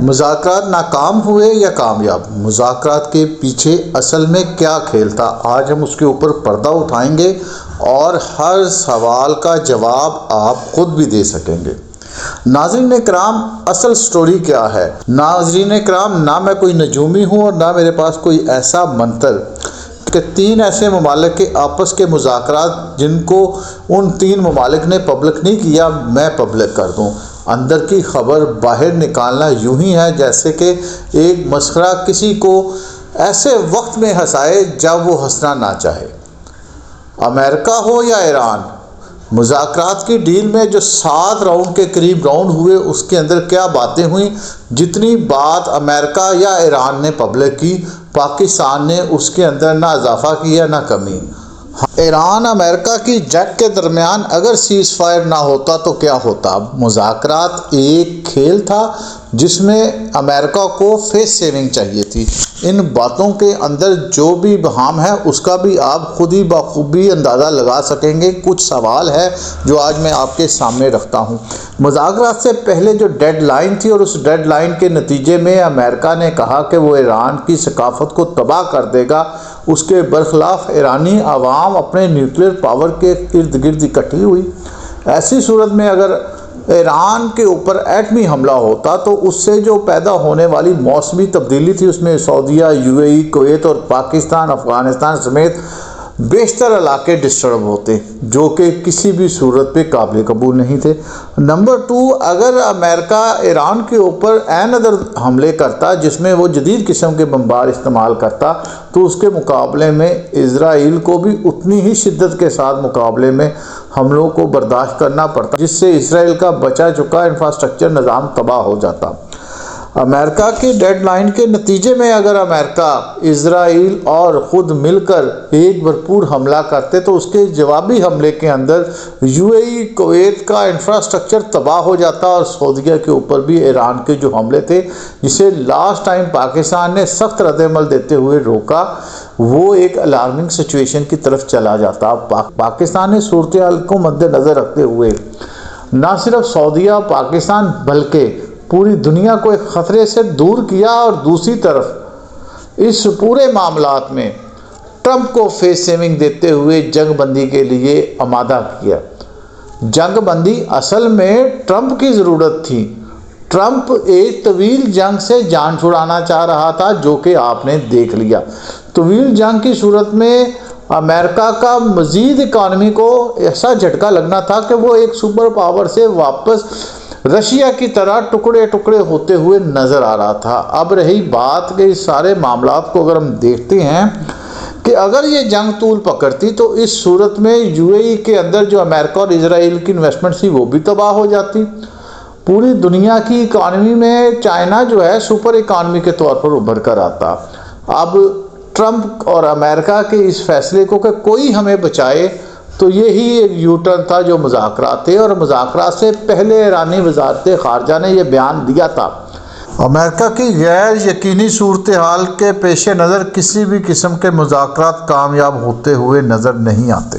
مذاکرات ناکام ہوئے یا کامیاب؟ مذاکرات کے پیچھے اصل میں کیا کھیل تھا؟ آج ہم اس کے اوپر پردہ اٹھائیں گے اور ہر سوال کا جواب آپ خود بھی دے سکیں گے۔ ناظرین کرام، اصل سٹوری کیا ہے؟ ناظرین کرام، نہ میں کوئی نجومی ہوں اور نہ میرے پاس کوئی ایسا منتر کہ 3 ایسے ممالک کے آپس کے مذاکرات جن کو ان 3 ممالک نے پبلک نہیں کیا میں پبلک کر دوں۔ اندر کی خبر باہر نکالنا یوں ہی ہے جیسے کہ ایک مسخرہ کسی کو ایسے وقت میں ہنسائے جب وہ ہنسنا نہ چاہے۔ امریکہ ہو یا ایران، مذاکرات کی ڈیل میں جو 7 راؤنڈ کے قریب راؤنڈ ہوئے اس کے اندر کیا باتیں ہوئیں؟ جتنی بات امریکہ یا ایران نے پبلک کی، پاکستان نے اس کے اندر نہ اضافہ کیا نہ کمی۔ ایران امریکہ کی جنگ کے درمیان اگر سیز فائر نہ ہوتا تو کیا ہوتا؟ مذاکرات ایک کھیل تھا جس میں امریکہ کو فیس سیونگ چاہیے تھی۔ ان باتوں کے اندر جو بھی ابہام ہے اس کا بھی آپ خود ہی بخوبی اندازہ لگا سکیں گے۔ کچھ سوال ہے جو آج میں آپ کے سامنے رکھتا ہوں۔ مذاکرات سے پہلے جو ڈیڈ لائن تھی اور اس ڈیڈ لائن کے نتیجے میں امریکہ نے کہا کہ وہ ایران کی ثقافت کو تباہ کر دے گا، اس کے برخلاف ایرانی عوام اپنے نیوکلیر پاور کے ارد گرد اکٹھی ہوئی۔ ایسی صورت میں اگر ایران کے اوپر ایٹمی حملہ ہوتا تو اس سے جو پیدا ہونے والی موسمی تبدیلی تھی اس میں سعودیہ، UAE، کویت اور پاکستان، افغانستان سمیت بیشتر علاقے ڈسٹرب ہوتے جو کہ کسی بھی صورت پہ قابل قبول نہیں تھے۔ نمبر 2، اگر امریکہ ایران کے اوپر این ادر حملے کرتا جس میں وہ جدید قسم کے بمبار استعمال کرتا تو اس کے مقابلے میں اسرائیل کو بھی اتنی ہی شدت کے ساتھ مقابلے میں حملوں کو برداشت کرنا پڑتا جس سے اسرائیل کا بچا چکا انفراسٹرکچر نظام تباہ ہو جاتا۔ امریکہ کی ڈیڈ لائن کے نتیجے میں اگر امریکہ، اسرائیل اور خود مل کر ایک بھرپور حملہ کرتے تو اس کے جوابی حملے کے اندر UAE، کویت کا انفراسٹرکچر تباہ ہو جاتا اور سعودیہ کے اوپر بھی ایران کے جو حملے تھے جسے لاسٹ ٹائم پاکستان نے سخت رد عمل دیتے ہوئے روکا، وہ ایک الارمنگ سچویشن کی طرف چلا جاتا۔ پاکستان نے صورتحال کو مد نظر رکھتے ہوئے نہ صرف سعودیہ، پاکستان بلکہ پوری دنیا کو ایک خطرے سے دور کیا اور دوسری طرف اس پورے معاملات میں ٹرمپ کو فیس سیونگ دیتے ہوئے جنگ بندی کے لیے آمادہ کیا۔ جنگ بندی اصل میں ٹرمپ کی ضرورت تھی۔ ٹرمپ ایک طویل جنگ سے جان چھڑانا چاہ رہا تھا جو کہ آپ نے دیکھ لیا۔ طویل جنگ کی صورت میں امریکہ کا مزید اکانومی کو ایسا جھٹکا لگنا تھا کہ وہ ایک سپر پاور سے واپس رشیا کی طرح ٹکڑے ٹکڑے ہوتے ہوئے نظر آ رہا تھا۔ اب رہی بات کہ اس سارے معاملات کو اگر ہم دیکھتے ہیں کہ اگر یہ جنگ طول پکڑتی تو اس صورت میں UAE کے اندر جو امریکہ اور اسرائیل کی انویسٹمنٹ تھی وہ بھی تباہ ہو جاتی۔ پوری دنیا کی اکانومی میں چائنا جو ہے سپر اکانومی کے طور پر ابھر کر آتا۔ اب ٹرمپ اور امریکہ کے اس فیصلے کو کہ کوئی ہمیں بچائے تو یہی ایک یو ٹرن تھا جو مذاکرات تھے، اور مذاکرات سے پہلے ایرانی وزارت خارجہ نے یہ بیان دیا تھا۔ امریکہ کی غیر یقینی صورتحال کے پیش نظر کسی بھی قسم کے مذاکرات کامیاب ہوتے ہوئے نظر نہیں آتے۔